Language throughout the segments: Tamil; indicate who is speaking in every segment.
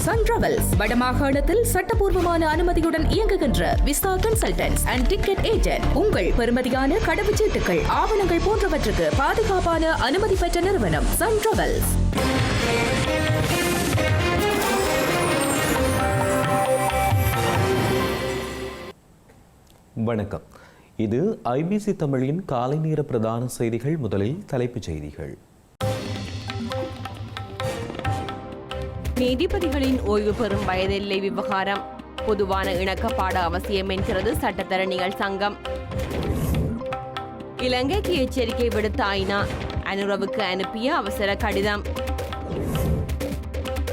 Speaker 1: சன் டிராவல்ஸ் வடமாகாணத்தில் சட்டபூர்வமான அனுமதியுடன் இயங்குகின்ற visa consultants and ticket agent. உங்கள் பெறுமதியான கடவுச்சீட்டுகள், ஆவணங்கள் போன்றவற்றுக்கு பாதுகாப்பான அனுமதி பெற்ற நிறுவனம் சன் டிராவல்ஸ்.
Speaker 2: வணக்கம். இது ஐபிசி தமிழின் காலை நேர பிரதான செய்திகள். முதலில் தலைப்புச் செய்திகள்.
Speaker 3: நீதிபதிகளின் ஓய்வு பெறும் வயதெல்லை விவகாரம், பொதுவான இணக்கப்பாடு அவசியம் என்கிறது சட்டத்தரணிகள் சங்கம். இலங்கைக்கு எச்சரிக்கை விடுத்த ஐநா, அனுரவுக்கு அனுப்பிய அவசர கடிதம்.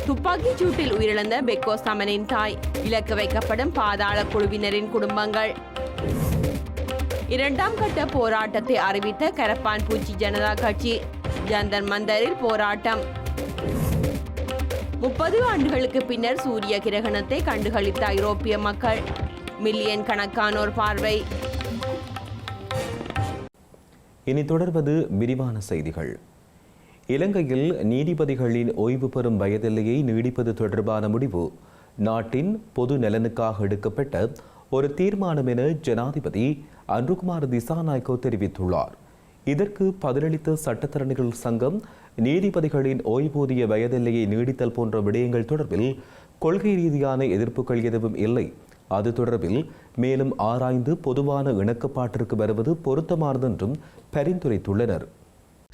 Speaker 3: துப்பாக்கிச் சூட்டில் உயிரிழந்த பெக்கோ சமனின் தாய், இலக்கு வைக்கப்படும் பாதாள குழுவினரின் குடும்பங்கள். இரண்டாம் கட்ட போராட்டத்தை அறிவித்த கரப்பான் பூச்சி ஜனதா கட்சி, ஜந்தர் மந்தரில் போராட்டம். 30 ஆண்டுகளுக்கு பின்னர் சூரிய கிரகணத்தை கண்டுகளித்த ஐரோப்பிய மக்கள், மில்லியன் கணக்கானோர் பார்வை.
Speaker 2: இனி தொடர்வது விரிவான செய்திகள். இலங்கையில் நீதிபதிகளின் ஓய்வு பெறும் வயதெல்லையை நீடிப்பது தொடர்பான முடிவு நாட்டின் பொது நலனுக்காக எடுக்கப்பட்ட ஒரு தீர்மானம் என ஜனாதிபதி அன்ருகுமார் திசாநாயக்க தெரிவித்துள்ளார். இதற்கு பதிலளித்த சட்டத்தரணிகள் சங்கம், நீதிபதிகளின் ஓய்வூதிய வயதெல்லையை நீடித்தல் போன்ற விடயங்கள் தொடர்பில் கொள்கை ரீதியான எதிர்ப்புகள் எதுவும் இல்லை. அது தொடர்பில் மேலும் ஆராய்ந்து பொதுவான இணக்கப்பாட்டிற்கு வருவது பொருத்தமானது என்றும் பரிந்துரைத்துள்ளனர்.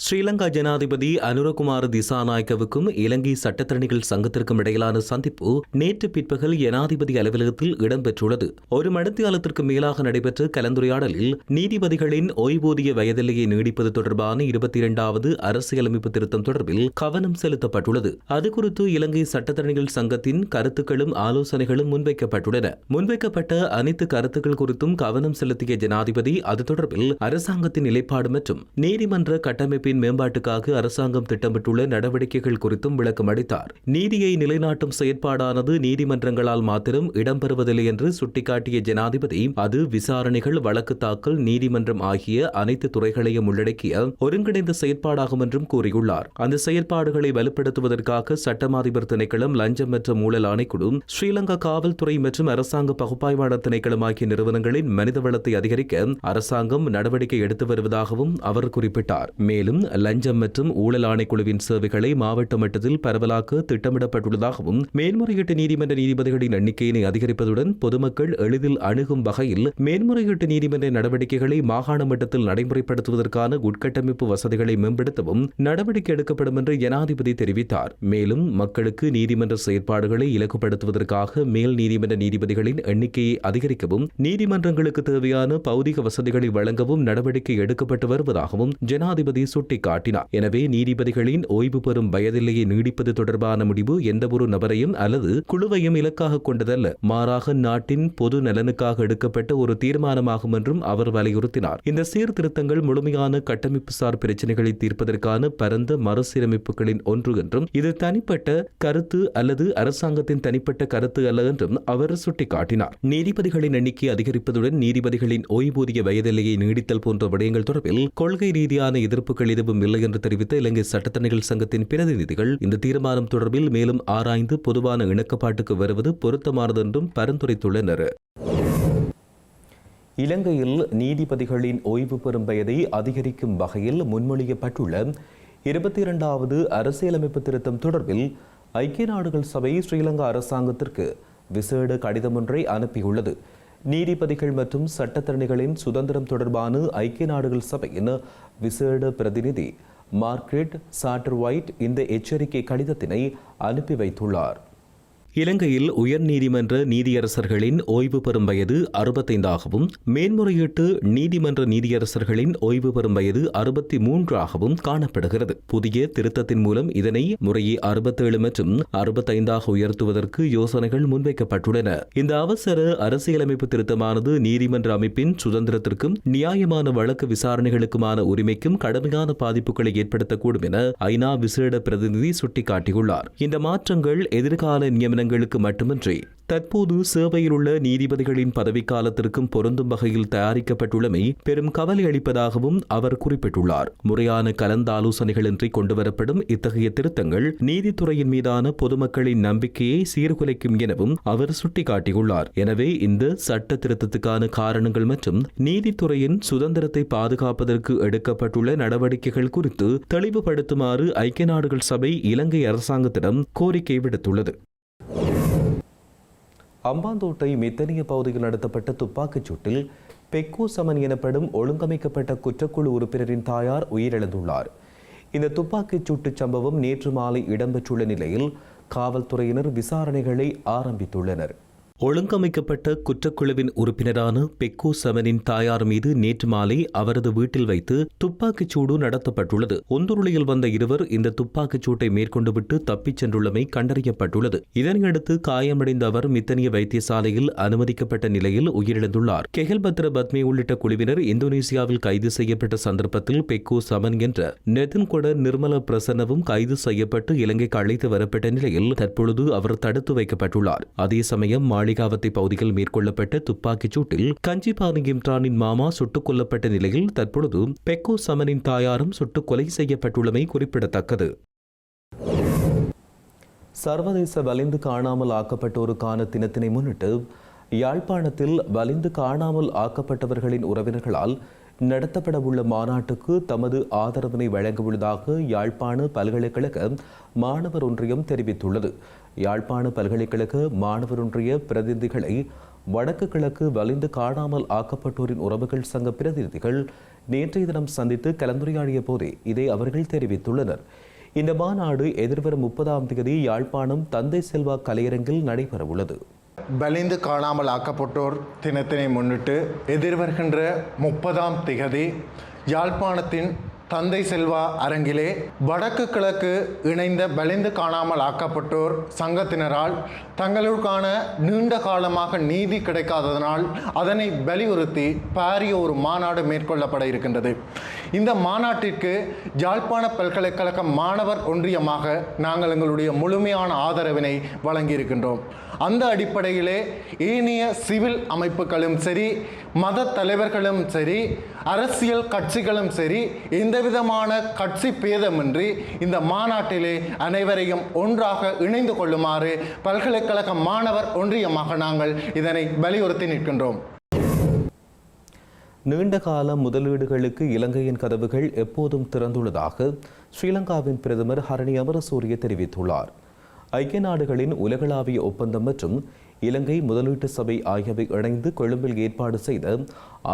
Speaker 2: ஸ்ரீலங்கா ஜனாதிபதி அனுரகுமார் திசாநாயக்கவுக்கும் இலங்கை சட்டத்தரணிகள் சங்கத்திற்கும் இடையிலான சந்திப்பு நேற்று பிற்பகல் ஜனாதிபதி அலுவலகத்தில் இடம்பெற்றுள்ளது. ஒரு மணித்தியாலத்திற்கு மேலாக நடைபெற்ற கலந்துரையாடலில் நீதிபதிகளின் ஓய்வூதிய வயதெல்லையை நீடிப்பது தொடர்பான 22வது அரசியலமைப்பு திருத்தம் தொடர்பில் கவனம் செலுத்தப்பட்டுள்ளது. அது குறித்து இலங்கை சட்டத்தரணிகள் சங்கத்தின் கருத்துக்களும் ஆலோசனைகளும் முன்வைக்கப்பட்டுள்ளன. முன்வைக்கப்பட்ட அனைத்து கருத்துக்கள் குறித்தும் கவனம் செலுத்திய ஜனாதிபதி அது தொடர்பில் அரசாங்கத்தின் நிலைப்பாடு மற்றும் நீதிமன்ற கட்டமைப்பு மேம்பாட்டுக்காக அரசாங்கம் திட்டமிட்டுள்ள நடவடிக்கைகள் குறித்தும் விளக்கம் அளித்தார். நீதியை நிலைநாட்டும் செயற்பாடானது நீதிமன்றங்களால் மாத்திரம் இடம்பெறுவதில்லை என்று சுட்டிக்காட்டிய ஜனாதிபதி, அது விசாரணைகள், வழக்கு தாக்கல், நீதிமன்றம் ஆகிய அனைத்து துறைகளையும் உள்ளடக்கிய ஒருங்கிணைந்த செயற்பாடாகும் என்றும் கூறியுள்ளார். அந்த செயற்பாடுகளை வலுப்படுத்துவதற்காக சட்டமாதிபர் திணைக்களம், லஞ்சம் மற்றும் ஊழல் ஆணைக்குழு, ஸ்ரீலங்கா காவல்துறை மற்றும் அரசாங்க பகுப்பாய்வாளர் திணைக்களம் ஆகிய நிறுவனங்களின் மனித வளத்தை அதிகரிக்க அரசாங்கம் நடவடிக்கை எடுத்து வருவதாகவும் அவர் குறிப்பிட்டார். மேலும் லஞ்சம் மற்றும் ஊழல் ஆணைக்குழுவின் சேவைகளை மாவட்ட மட்டத்தில் பரவலாக்க திட்டமிடப்பட்டுள்ளதாகவும், மேன்முறையீட்டு நீதிமன்ற நீதிபதிகளின் எண்ணிக்கையினை அதிகரிப்பதுடன் பொதுமக்கள் எளிதில் அணுகும் வகையில் மேன்முறையீட்டு நீதிமன்ற நடவடிக்கைகளை மாகாண மட்டத்தில் நடைமுறைப்படுத்துவதற்கான உட்கட்டமைப்பு வசதிகளை மேம்படுத்தவும் நடவடிக்கை எடுக்கப்படும் என்று ஜனாதிபதி தெரிவித்தார். மேலும் மக்களுக்கு நீதிமன்ற செயற்பாடுகளை இலக்குப்படுத்துவதற்காக மேல் நீதிமன்ற நீதிபதிகளின் எண்ணிக்கையை அதிகரிக்கவும், நீதிமன்றங்களுக்கு தேவையான பௌதிக வசதிகளை வழங்கவும் நடவடிக்கை எடுக்கப்பட்டு வருவதாகவும் ஜனாதிபதி சுட்டிக்காட்டினார். எனவே நீதிபதிகளின் ஓய்வு பெறும் வயதிலேயே நீடிப்பது தொடர்பான முடிவு எந்தவொரு நபரையும் அல்லது குழுவையும் இலக்காக கொண்டதல்ல, மாறாக நாட்டின் பொது நலனுக்காக எடுக்கப்பட்ட ஒரு தீர்மானமாகும் என்றும் அவர் வலியுறுத்தினார். இந்த சீர்திருத்தங்கள் முழுமையான கட்டமைப்பு சார் பிரச்சினைகளை தீர்ப்பதற்கான பரந்த மறுசீரமைப்புகளின் ஒன்று என்றும், இது தனிப்பட்ட கருத்து அல்லது அரசாங்கத்தின் தனிப்பட்ட கருத்து அல்ல என்றும் அவர் சுட்டிக்காட்டினார். நீதிபதிகளின் எண்ணிக்கை அதிகரிப்பதுடன் நீதிபதிகளின் ஓய்வூதிய வயதிலேயே நீடித்தல் போன்ற விடயங்கள் தொடர்பில் கொள்கை ரீதியான எதிர்ப்புகள் எதுவும் இல்லை என்று தெரிவித்த இலங்கை சட்டத்தரணிகள் சங்கத்தின் பிரதிநிதிகள், இந்த தீர்மானம் தொடர்பில் மேலும் ஆராய்ந்து பொதுவான இணக்கப்பாட்டுக்கு வருவது பொருத்தமானது என்றும் பரிந்துரைத்துள்ளனர். இலங்கையில் நீதிபதிகளின் ஓய்வு பெறும் வயதை அதிகரிக்கும் வகையில் முன்மொழியப்பட்டுள்ள 22வது அரசியலமைப்பு திருத்தம் தொடர்பில் ஐக்கிய நாடுகள் சபை ஸ்ரீலங்கா அரசாங்கத்திற்கு விசேட கடிதம் ஒன்றை அனுப்பியுள்ளது. நீதிபதிகள் மற்றும் சட்டத்தரணிகளின் சுதந்திரம் தொடர்பான ஐக்கிய நாடுகள் சபையின் விசேட பிரதிநிதி மார்க்ரெட் சாட்டர்வைட் இந்த எச்சரிக்கை கடிதத்தினை அனுப்பி வைத்துள்ளார். இலங்கையில் உயர் நீதிமன்ற நீதியரசர்களின் ஓய்வு பெறும் வயது 65ஆகவும் மேன்முறையீட்டு நீதிமன்ற நீதியரசர்களின் ஓய்வு பெறும் வயது 63ஆகவும் காணப்படுகிறது. புதிய திருத்தத்தின் மூலம் இதனை முறையே 67 மற்றும் 65ஆக உயர்த்துவதற்கு யோசனைகள் முன்வைக்கப்பட்டுள்ளன. இந்த அவசர அரசியலமைப்பு திருத்தமானது நீதிமன்ற அமைப்பின் சுதந்திரத்திற்கும் நியாயமான வழக்கு விசாரணைகளுக்குமான உரிமைக்கும் கடுமையான பாதிப்புகளை ஏற்படுத்தக்கூடும் என ஐநா விசேட பிரதிநிதி சுட்டிக்காட்டியுள்ளார். இந்த மாற்றங்கள் எதிர்கால நியமனங்களுக்கு மட்டுமின்றி தற்போது சேவையில் உள்ள நீதிபதிகளின் பதவிக்காலத்திற்கும் பொருந்தும் வகையில் தயாரிக்கப்பட்டுள்ளமை பெரும் கவலை அளிப்பதாகவும் அவர் குறிப்பிட்டுள்ளார். முறையான கலந்தாலோசனைகளின்றி கொண்டுவரப்படும் இத்தகைய திருத்தங்கள் நீதித்துறையின் மீதான பொதுமக்களின் நம்பிக்கையை சீர்குலைக்கும் எனவும் அவர் சுட்டிக்காட்டியுள்ளார். எனவே இந்த சட்ட திருத்தத்துக்கான காரணங்கள் மற்றும் நீதித்துறையின் சுதந்திரத்தை பாதுகாப்பதற்கு எடுக்கப்பட்டுள்ள நடவடிக்கைகள் குறித்து தெளிவுபடுத்துமாறு ஐக்கிய நாடுகள் சபை இலங்கை அரசாங்கத்திடம் கோரிக்கை விடுத்துள்ளது. அம்பாந்தோட்டை மித்தனிய பகுதியில் நடத்தப்பட்ட துப்பாக்கிச் சூட்டில் பெக்கோ சமன் எனப்படும் ஒழுங்கமைக்கப்பட்ட குற்றக்குழு உறுப்பினரின் தாயார் உயிரிழந்துள்ளார். இந்த துப்பாக்கிச் சூட்டு சம்பவம் நேற்று மாலை இடம்பெற்றுள்ள நிலையில் காவல்துறையினர் விசாரணைகளை ஆரம்பித்துள்ளனர். ஒழுங்கமைக்கப்பட்ட குற்றக்குழுவின் உறுப்பினரான பெக்கோ சமனின் தாயார் மீது நேற்று மாலை அவரது வீட்டில் வைத்து துப்பாக்கிச் சூடு நடத்தப்பட்டுள்ளது. ஒந்துருளியில் வந்த இருவர் இந்த துப்பாக்கிச் சூட்டை மேற்கொண்டுவிட்டு தப்பிச் சென்றுள்ளமை கண்டறியப்பட்டுள்ளது. இதனையடுத்து காயமடைந்த அவர் மித்தனிய வைத்தியசாலையில் அனுமதிக்கப்பட்ட நிலையில் உயிரிழந்துள்ளார். கெஹல்பத்ர பத்மே உள்ளிட்ட குழுவினர் இந்தோனேசியாவில் கைது செய்யப்பட்ட சந்தர்ப்பத்தில் பெக்கோ சமன் என்ற நெதன்கொட நிர்மல பிரசன்னவும் கைது செய்யப்பட்டு இலங்கைக்கு அழைத்து வரப்பட்ட நிலையில் தற்பொழுது அவர் தடுத்து வைக்கப்பட்டுள்ளார். அதே சமயம் மாளிகாவத்தை பகுதியில் மேற்கொள்ளப்பட்ட துப்பாக்கிச் சூட்டில் கஞ்சிபானி இம்ரானின் மாமா சுட்டுக் கொல்லப்பட்ட நிலையில் தற்பொழுது பெக்கோ சமனின் தாயாரும் சுட்டுக் கொலை செய்யப்பட்டுள்ளமை குறிப்பிடத்தக்கது. சர்வதேச வலிந்து காணாமல் ஆக்கப்பட்டோருக்கான தினத்தினை முன்னிட்டு யாழ்ப்பாணத்தில் வலிந்து காணாமல் ஆக்கப்பட்டவர்களின் உறவினர்களால் நடத்தப்படவுள்ள மாநாட்டுக்கு தமது ஆதரவினை வழங்கவுள்ளதாக யாழ்ப்பாண பல்கலைக்கழக மாணவர் ஒன்றியம் தெரிவித்துள்ளது. யாழ்ப்பாண பல்கலைக்கழக மாணவர் ஒன்றிய பிரதிநிதிகளை வடக்கு கிழக்கு வலிந்து காணாமல் ஆக்கப்பட்டோரின் உறவுகள் சங்க பிரதிநிதிகள் நேற்றைய தினம் சந்தித்து கலந்துரையாடிய போதே இதை அவர்கள் தெரிவித்துள்ளனர். இந்த மாநாடு எதிர்வரும் 30ஆம் தேதி யாழ்ப்பாணம் தந்தை செல்வா கலையரங்கில் நடைபெறவுள்ளது.
Speaker 4: வலிந்து காணாமல் ஆக்கப்பட்டோர் தினத்தினை முன்னிட்டு எதிர்வருகின்ற 30ஆம் திகதி யாழ்ப்பாணத்தின் தந்தை செல்வா அரங்கிலே வடக்கு கிழக்கு இணைந்த வலிந்து காணாமல் ஆக்கப்பட்டோர் சங்கத்தினரால் தங்களுக்கான நீண்ட காலமாக நீதி கிடைக்காததனால் அதனை வலியுறுத்தி பாரிய ஒரு மாநாடு மேற்கொள்ளப்பட இருக்கின்றது. இந்த மாநாட்டிற்கு யாழ்ப்பாண பல்கலைக்கழக மாணவர் ஒன்றியமாக நாங்கள் எங்களுடைய முழுமையான ஆதரவினை வழங்கியிருக்கின்றோம். அந்த அடிப்படையிலே ஏனைய சிவில் அமைப்புகளும் சரி, மத தலைவர்களும் சரி, அரசியல் கட்சிகளும் சரி, எந்தவிதமான கட்சி பேதமின்றி இந்த மாநாட்டிலே அனைவரையும் ஒன்றாக இணைந்து கொள்ளுமாறு பல்கலைக்கழக மாணவர் ஒன்றியமாக நாங்கள் இதனை வலியுறுத்தி நிற்கின்றோம்.
Speaker 2: நீண்டகால முதலீடுகளுக்கு இலங்கையின் கதவுகள் எப்போதும் திறந்துள்ளதாக ஸ்ரீலங்காவின் பிரதமர் ஹரணி அமரசூரிய தெரிவித்துள்ளார். ஐக்கிய நாடுகளின் உலகளாவிய ஒப்பந்தம் மற்றும் இலங்கை முதலீட்டு சபை ஆகியவை இணைந்து கொழும்பில் ஏற்பாடு செய்த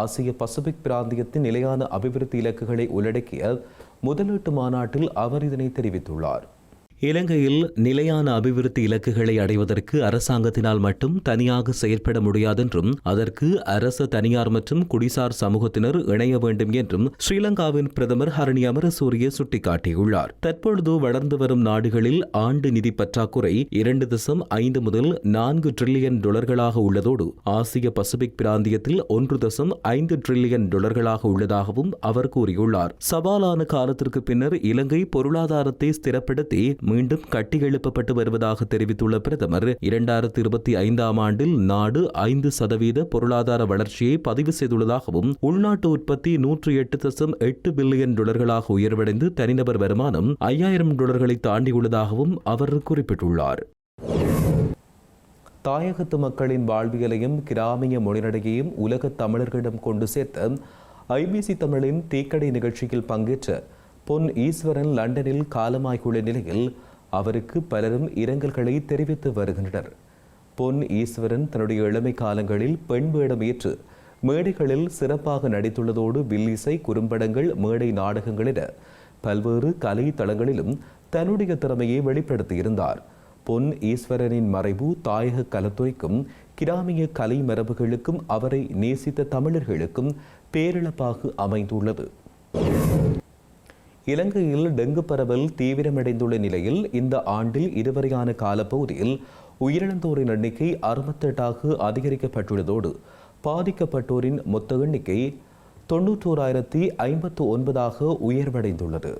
Speaker 2: ஆசிய பசிபிக் பிராந்தியத்தின் நிலையான அபிவிருத்தி இலக்குகளை உள்ளடக்கிய முதலீட்டு மாநாட்டில் அவர் இதனை தெரிவித்துள்ளார். இலங்கையில் நிலையான அபிவிருத்தி இலக்குகளை அடைவதற்கு அரசாங்கத்தினால் மட்டும் தனியாக செயற்பட முடியாதென்றும் அதற்கு அரச, தனியார் மற்றும் குடிசார் சமூகத்தினர் இணைய வேண்டும் என்றும் ஸ்ரீலங்காவின் பிரதமர் ஹரணி அமரசூரிய சுட்டிக்காட்டியுள்ளார். தற்பொழுது வளர்ந்து வரும் நாடுகளில் ஆண்டு நிதி பற்றாக்குறை 2.5 முதல் 4 டிரில்லியன் டாலர்களாக உள்ளதோடு ஆசிய பசிபிக் பிராந்தியத்தில் 1.5 டிரில்லியன் டாலர்களாக உள்ளதாகவும் அவர் கூறியுள்ளார். சவாலான காலத்திற்கு பின்னர் இலங்கை பொருளாதாரத்தை ஸ்திரப்படுத்தி மீண்டும் கட்டியெழுப்பப்பட்டு வருவதாக தெரிவித்துள்ள பிரதமர் 2025ஆம் ஆண்டில் நாடு 5% பொருளாதார வளர்ச்சியை பதிவு செய்துள்ளதாகவும் உள்நாட்டு உற்பத்தி 108.8 பில்லியன் டாலர்களாக உயர்வடைந்து தனிநபர் வருமானம் $5,000 தாண்டியுள்ளதாகவும் அவர் குறிப்பிட்டுள்ளார். தாயகத்து மக்களின் வாழ்வியலையும் கிராமிய மொழிநடையையும் உலகத் தமிழர்களிடம் கொண்டு சேர்த்த ஐபிசி தமிழின் தீக்கடை நிகழ்ச்சியில் பங்கேற்ற பொன் ஈஸ்வரன் லண்டனில் காலமாகியுள்ள நிலையில் அவருக்கு பலரும் இரங்கல்களை தெரிவித்து வருகின்றனர். பொன் ஈஸ்வரன் தன்னுடைய இளமை காலங்களில் பெண் வேடம் ஏற்று மேடைகளில் சிறப்பாக நடித்துள்ளதோடு வில்லிசை, குறும்படங்கள், மேடை நாடகங்கள் என பல்வேறு கலை தளங்களிலும் தன்னுடைய திறமையை வெளிப்படுத்தியிருந்தார். பொன் ஈஸ்வரனின் மறைவு தாயக கலைத்துறைக்கும் கிராமிய கலை மரபுகளுக்கும் அவரை நேசித்த தமிழர்களுக்கும் பேரிழப்பாக அமைந்துள்ளது. இலங்கையில் டெங்கு பரவல் தீவிரமடைந்துள்ள நிலையில் இந்த ஆண்டில் இதுவரையான காலப்பகுதியில் உயிரிழந்தோரின் எண்ணிக்கை 68ஆக அதிகரிக்கப்பட்டுள்ளதோடு பாதிக்கப்பட்டோரின் மொத்த எண்ணிக்கை 91,059ஆக உயர்வடைந்துள்ளது.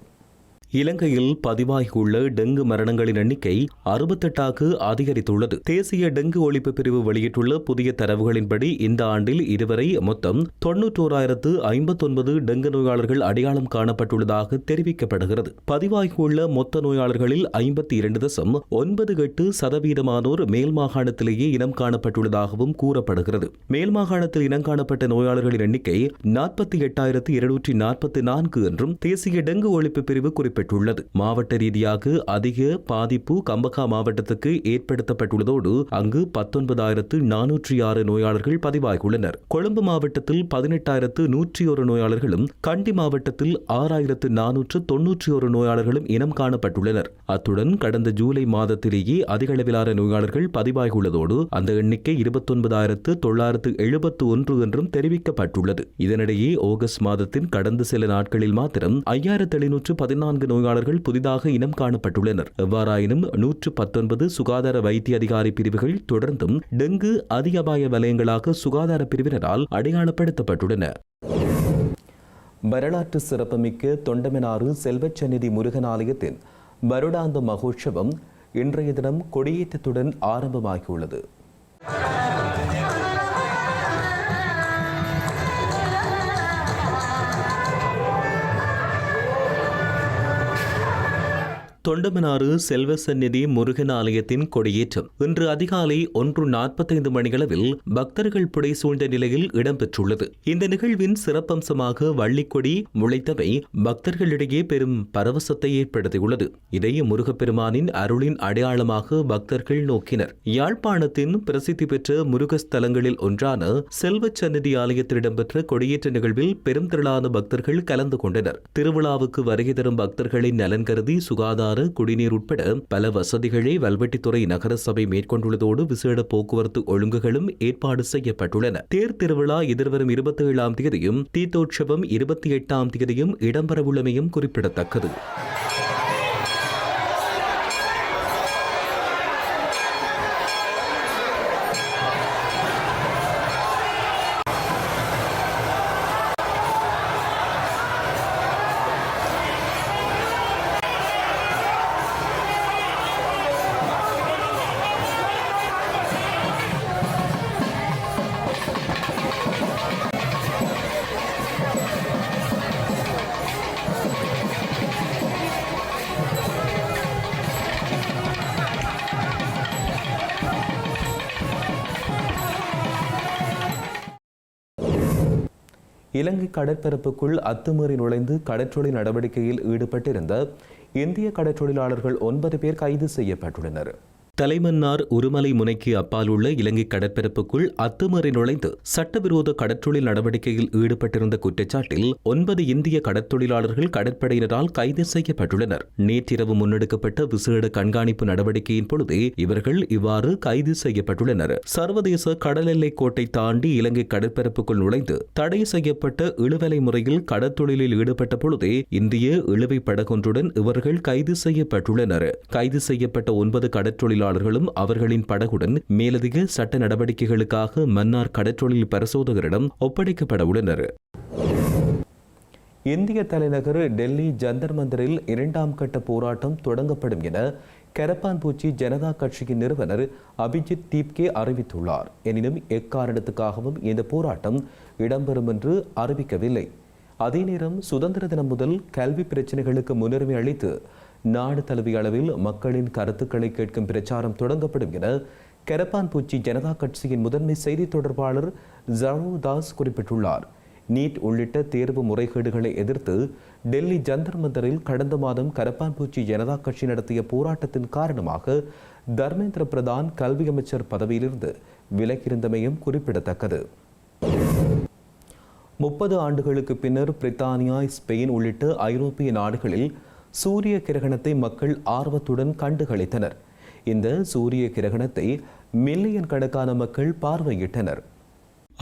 Speaker 2: இலங்கையில் பதிவாகியுள்ள டெங்கு மரணங்களின் எண்ணிக்கை 68ஆக அதிகரித்துள்ளது. தேசிய டெங்கு ஒழிப்பு பிரிவு வெளியிட்டுள்ள புதிய தரவுகளின்படி இந்த ஆண்டில் இதுவரை மொத்தம் 91,059 டெங்கு நோயாளர்கள் அடையாளம் காணப்பட்டுள்ளதாக தெரிவிக்கப்படுகிறது. பதிவாகியுள்ள மொத்த நோயாளர்களில் 52.98% மேல் மாகாணத்திலேயே இனம் காணப்பட்டுள்ளதாகவும் கூறப்படுகிறது. மேல் மாகாணத்தில் இனம் காணப்பட்ட நோயாளர்களின் எண்ணிக்கை 48,244 என்றும் தேசிய டெங்கு ஒழிப்பு பிரிவு குறிப்பிட்டுள்ளது. மாவட்ட ரீதியாக அதிக பாதிப்பு கம்பகா மாவட்டத்துக்கு ஏற்படுத்தப்பட்டுள்ளதோடு அங்கு 19,406 நோயாளர்கள் பதிவாகியுள்ளனர். கொழும்பு மாவட்டத்தில் 18,101 நோயாளர்களும், கண்டி மாவட்டத்தில் 6,491 நோயாளர்களும் இனம் காணப்பட்டுள்ளனர். அத்துடன் கடந்த ஜூலை மாதத்திலேயே அதிக அளவிலான நோயாளர்கள் பதிவாகியுள்ளதோடு அந்த எண்ணிக்கை 29,971 என்றும் தெரிவிக்கப்பட்டுள்ளது. இதனிடையே ஆகஸ்ட் மாதத்தின் கடந்த சில நாட்களில் மாத்திரம் 5,714 நோயாளர்கள் புதிதாக இனம் காணப்பட்டுள்ளனர். எவ்வாறாயினும் 119 சுகாதார வைத்திய அதிகாரி பிரிவுகள் தொடர்ந்தும் டெங்கு அதிக அபாய வலயங்களாக சுகாதார பிரிவினரால் அடையாளப்படுத்தப்பட்டுள்ளன. வரலாற்று சிறப்புமிக்க தொண்டமனாறு செல்வச்சந்நிதி முருகன் ஆலயத்தின் வருடாந்த மகோற்சவம் இன்றைய தினம் கொடியேற்றத்துடன் ஆரம்பமாகியுள்ளது. தொண்டமனாறு செல்வசந்நிதி முருகன் ஆலயத்தின் கொடியேற்றம் இன்று அதிகாலை 1:45 மணியளவில் பக்தர்கள் புடை சூழ்ந்த நிலையில் இடம்பெற்றுள்ளது. இந்த நிகழ்வின் சிறப்பம்சமாக வள்ளிக்கொடி முளைத்தவை பக்தர்களிடையே பெரும் பரவசத்தை ஏற்படுத்தியுள்ளது. இதை முருகப்பெருமானின் அருளின் அடையாளமாக பக்தர்கள் நோக்கினர். யாழ்ப்பாணத்தின் பிரசித்தி பெற்ற முருகஸ்தலங்களில் ஒன்றான செல்வச்சந்நிதி ஆலயத்தில் இடம்பெற்ற கொடியேற்ற நிகழ்வில் பெரும் திரளான பக்தர்கள் கலந்து கொண்டனர். திருவிழாவுக்கு வருகை தரும் பக்தர்களின் நலன் கருதி சுகாதார குடிநீர் உட்பட பல வசதிகளை வல்வெட்டித்துறை நகரசபை மேற்கொண்டுள்ளதோடு விசேட போக்குவரத்து ஒழுங்குகளும் ஏற்பாடு செய்யப்பட்டுள்ளன. தேர் திருவிழா எதிர்வரும் 27ஆம் தேதியும் தீர்த்தோற்சவம் 28ஆம் தேதியும் இடம்பெறவுள்ளமையும் குறிப்பிடத்தக்கது. இலங்கை கடற்பரப்புக்குள் அத்துமீறி நுழைந்து கடற்றொழில் நடவடிக்கையில் ஈடுபட்டிருந்த இந்திய கடற்றொழிலாளர்கள் 9 பேர் கைது செய்யப்பட்டுள்ளனர். தலைமன்னார் உருமலை முனைக்கு அப்பால் உள்ள இலங்கை கடற்பரப்புக்குள் அத்துமீறி நுழைந்து சட்டவிரோத கடற்றொழில் நடவடிக்கையில் ஈடுபட்டிருந்த குற்றச்சாட்டில் 9 இந்திய கடற்தொழிலாளர்கள் கடற்படையினரால் கைது செய்யப்பட்டுள்ளனர். நேற்றிரவு முன்னெடுக்கப்பட்ட விசேட கண்காணிப்பு நடவடிக்கையின் பொழுதே இவர்கள் இவ்வாறு கைது செய்யப்பட்டுள்ளனர். சர்வதேச கடல் எல்லை கோட்டை தாண்டி இலங்கை கடற்பரப்புக்குள் நுழைந்து தடை செய்யப்பட்ட இழுவலை முறையில் கடற்தொழிலில் ஈடுபட்ட பொழுதே இந்திய இழுவை படகொன்றுடன் இவர்கள் கைது செய்யப்பட்டுள்ளனர். கைது செய்யப்பட்ட 9 கடற்தொழிலாளர்களும் அவர்களின் படகுடன் மேலதிக சட்ட நடவடிக்கைகளுக்காக மன்னார் கடற்றொழில் பரிசோதகரிடம் ஒப்படைக்கப்பட உள்ளனர். இந்திய தலைநகர் டெல்லி ஜந்தர் மந்தரில் 2ஆம் கட்ட போராட்டம் தொடங்கப்படும் என கரப்பான்பூச்சி ஜனதா கட்சியின் நிறுவனர் அபிஜித் தீப்கே அறிவித்துள்ளார். எனினும் எக்காரணத்துக்காகவும் இந்த போராட்டம் இடம்பெறும் என்று அறிவிக்கவில்லை. அதே நேரம் சுதந்திர தினம் முதல் கல்வி பிரச்சினைகளுக்கு முன்னுரிமை அளித்து நாடு தழுவிய அளவில் மக்களின் கருத்துக்களை கேட்கும் பிரச்சாரம் தொடங்கப்படும் என கரப்பான்பூச்சி ஜனதா கட்சியின் முதன்மை செய்தி தொடர்பாளர் ஜரோ தாஸ் குறிப்பிட்டுள்ளார். நீட் உள்ளிட்ட தேர்வு முறைகேடுகளை எதிர்த்து டெல்லி ஜந்தர் மந்தரில் கடந்த மாதம் கரப்பான்பூச்சி ஜனதா கட்சி நடத்திய போராட்டத்தின் காரணமாக தர்மேந்திர பிரதான் கல்வி அமைச்சர் பதவியிலிருந்து விலகியிருந்தமையும் குறிப்பிடத்தக்கது. 30 ஆண்டுகளுக்கு பின்னர் பிரித்தானியா, ஸ்பெயின் உள்ளிட்ட ஐரோப்பிய நாடுகளில் சூரிய கிரகணத்தை மக்கள் ஆர்வத்துடன் கண்டுகளித்தனர். இந்த சூரிய கிரகணத்தை மில்லியன் கணக்கான மக்கள் பார்வையிட்டனர்.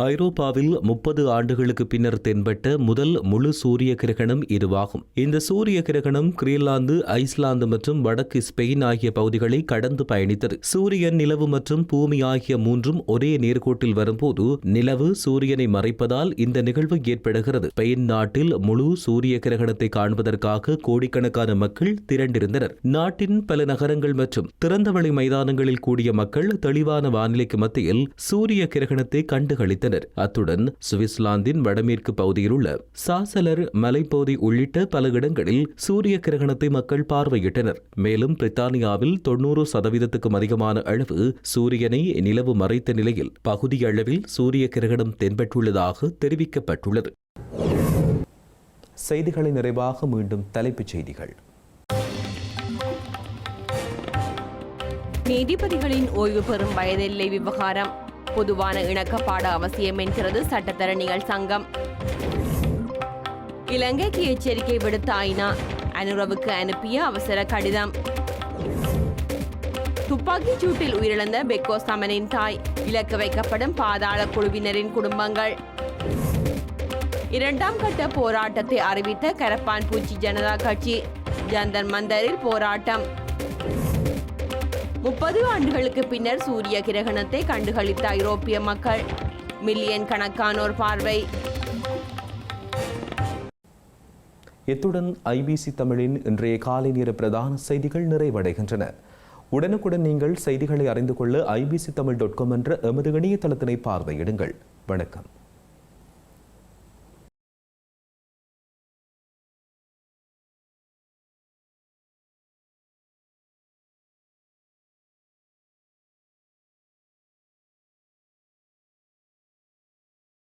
Speaker 2: ஐரோப்பாவில் 30 ஆண்டுகளுக்கு பின்னர் தென்பட்ட முதல் முழு சூரிய கிரகணம் இதுவாகும். இந்த சூரிய கிரகணம் கிரீன்லாந்து, ஐஸ்லாந்து மற்றும் வடக்கு ஸ்பெயின் ஆகிய பகுதிகளை கடந்து பயணித்தது. சூரியன், நிலவு மற்றும் பூமி ஆகிய மூன்றும் ஒரே நேர்கோட்டில் வரும்போது நிலவு சூரியனை மறைப்பதால் இந்த நிகழ்வு ஏற்படுகிறது. ஸ்பெயின் நாட்டில் முழு சூரிய கிரகணத்தை காண்பதற்காக கோடிக்கணக்கான மக்கள் திரண்டிருந்தனர். நாட்டின் பல நகரங்கள் மற்றும் திறந்தவெளி மைதானங்களில் கூடிய மக்கள் தெளிவான வானிலைக்கு மத்தியில் சூரிய கிரகணத்தை கண்டுகளித்தனர். அத்துடன் சுவிட்சர்லாந்தின் வடமேற்கு பகுதியில் உள்ள சாசலர் மலைப்பகுதி உள்ளிட்ட பல இடங்களில் சூரிய கிரகணத்தை மக்கள் பார்வையிட்டனர். மேலும் பிரித்தானியாவில் 90% அதிகமான அளவு சூரியனை நிலவு மறைத்த நிலையில் பகுதியளவில் சூரிய கிரகணம் தென்பட்டுள்ளதாக தெரிவிக்கப்பட்டுள்ளது. செய்திகளின் நிறைவாக மீண்டும் தலைப்புச் செய்திகள்.
Speaker 3: நீதிபதிகளின் ஓய்வு பெறும் வயதெல்லை விவகாரம், பொதுவான இணக்கப்பாடு அவசியம் என்கிறது சட்டத்தரணிகள் சங்கம். இலங்கைக்கு எச்சரிக்கை விடுத்த ஐநா, அனுரவுக்கு அனுப்பிய அவசர கடிதம். துப்பாக்கிச் சூட்டில் உயிரிழந்த பெக்கோ சமனின் தாய், இலக்கு வைக்கப்படும் பாதாள குழுவினரின் குடும்பங்கள். 2ஆம் கட்ட போராட்டத்தை அறிவித்த கரப்பான் பூச்சி ஜனதா கட்சி, ஜந்தர் மந்தரில் போராட்டம். 30 ஆண்டுகளுக்கு பின்னர் சூரிய கிரகணத்தை கண்டுகளித்த ஐரோப்பிய மக்கள், மில்லியன் கணக்கானோர் பார்வை.
Speaker 2: இத்துடன் IBC தமிழின் இன்றைய காலை நேர பிரதான செய்திகள் நிறைவடைகின்றன. உடனுக்குடன் நீங்கள் செய்திகளை அறிந்து கொள்ள ibctamil.com என்ற எமது இணையதளத்தினை பார்வையிடுங்கள். வணக்கம்.